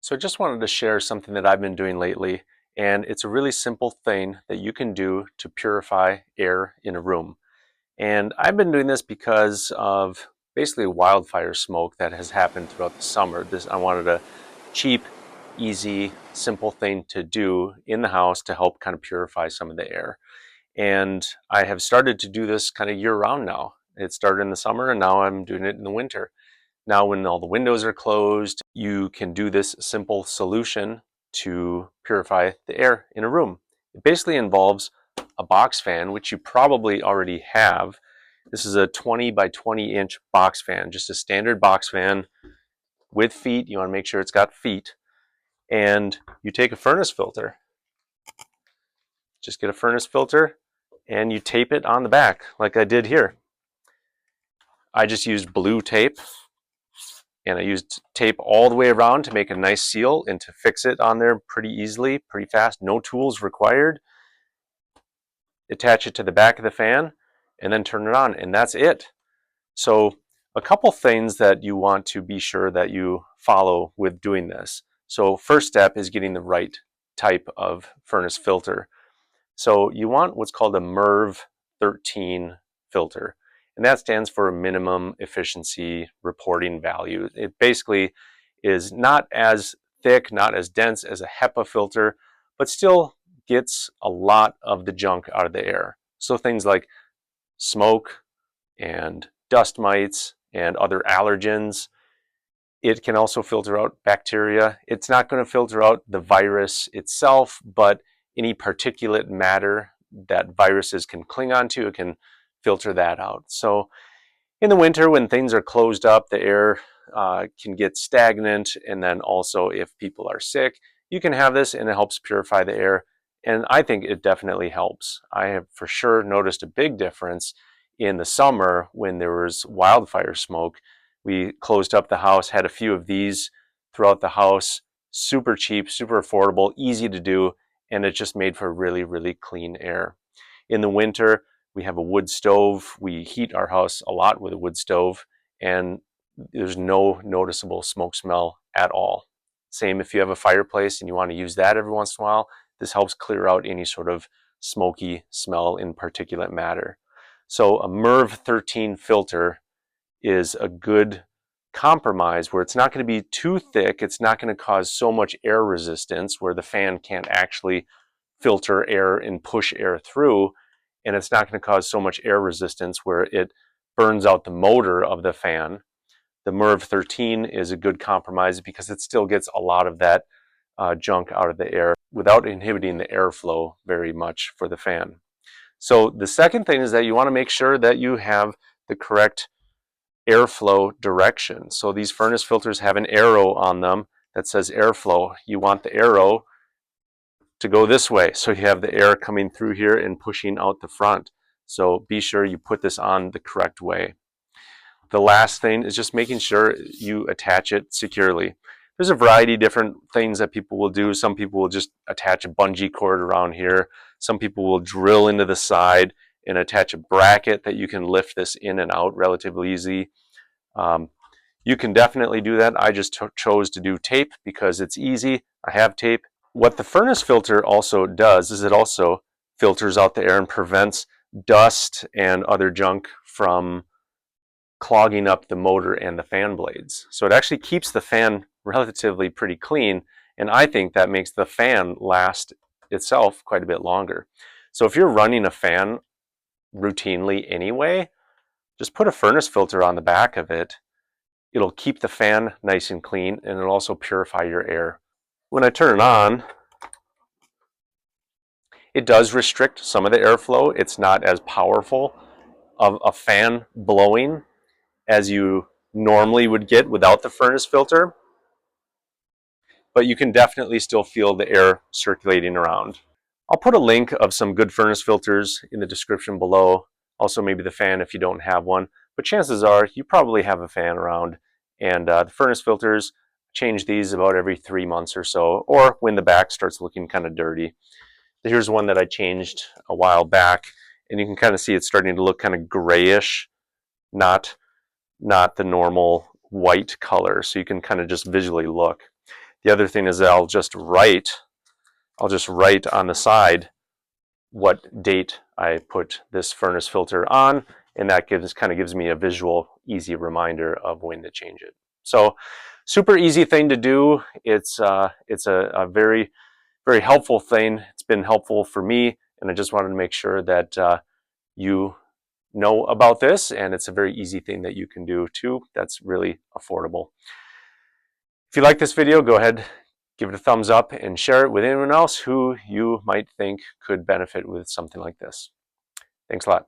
So I just wanted to share something that I've been doing lately, and it's a really simple thing that you can do to purify air in a room. And I've been doing this because of basically wildfire smoke that has happened throughout the summer. I wanted a cheap, easy, simple thing to do in the house to help kind of purify some of the air. And I have started to do this kind of year round now. It started in the summer and now I'm doing it in the winter. Now, when all the windows are closed, you can do this simple solution to purify the air in a room. It basically involves a box fan, which you probably already have. This is a 20 by 20 inch box fan, just a standard box fan with feet. You want to make sure it's got feet. And you take a furnace filter, just get a furnace filter and you tape it on the back like I did here. I just used blue tape. And I used tape all the way around to make a nice seal and to fix it on there pretty easily, pretty fast, no tools required. Attach it to the back of the fan and then turn it on, and that's it. So a couple things that you want to be sure that you follow with doing this. So first step is getting the right type of furnace filter. So you want what's called a MERV 13 filter. And that stands for minimum efficiency reporting value. It basically is not as thick, not as dense as a HEPA filter, but still gets a lot of the junk out of the air. So things like smoke and dust mites and other allergens. It can also filter out bacteria. It's not going to filter out the virus itself, but any particulate matter that viruses can cling onto, it can filter that out. So in the winter, when things are closed up, the air can get stagnant, and then also if people are sick, you can have this and it helps purify the air, and I think it definitely helps. I have for sure noticed a big difference in the summer when there was wildfire smoke. We closed up the house, had a few of these throughout the house, super cheap, super affordable, easy to do, and it just made for really, really clean air. In the winter, we have a wood stove. We heat our house a lot with a wood stove, and there's no noticeable smoke smell at all. Same if you have a fireplace and you want to use that every once in a while. This helps clear out any sort of smoky smell in particulate matter. So a MERV 13 filter is a good compromise where it's not going to be too thick. It's not going to cause so much air resistance where the fan can't actually filter air and push air through. And it's not going to cause so much air resistance where it burns out the motor of the fan. The MERV 13 is a good compromise because it still gets a lot of that junk out of the air without inhibiting the airflow very much for the fan. So the second thing is that you want to make sure that you have the correct airflow direction. So these furnace filters have an arrow on them that says airflow. You want the arrow to go this way, so you have the air coming through here and pushing out the front. So be sure you put this on the correct way. The last thing is just making sure you attach it securely. There's a variety of different things that people will do. Some people will just attach a bungee cord around here. Some people will drill into the side and attach a bracket that you can lift this in and out relatively easy. You can definitely do that. I just chose to do tape because it's easy. I have tape. What the furnace filter also does is it also filters out the air and prevents dust and other junk from clogging up the motor and the fan blades. So it actually keeps the fan relatively pretty clean, and I think that makes the fan last itself quite a bit longer. So if you're running a fan routinely anyway, just put a furnace filter on the back of it. It'll keep the fan nice and clean, and it'll also purify your air. When I turn it on, it does restrict some of the airflow. It's not as powerful of a fan blowing as you normally would get without the furnace filter, but you can definitely still feel the air circulating around. I'll put a link of some good furnace filters in the description below, also maybe the fan if you don't have one, but chances are you probably have a fan around, and the furnace filters, change these about every 3 months or so, or when the back starts looking kind of dirty. Here's one that I changed a while back, and you can kind of see it's starting to look kind of grayish, not the normal white color, so you can kind of just visually look. The other thing is that I'll just write on the side what date I put this furnace filter on, and that kind of gives me a visual, easy reminder of when to change it. So super easy thing to do. It's a very, very helpful thing. It's been helpful for me, and I just wanted to make sure that you know about this, and it's a very easy thing that you can do too. That's really affordable. If you like this video, go ahead, give it a thumbs up and share it with anyone else who you might think could benefit with something like this. Thanks a lot.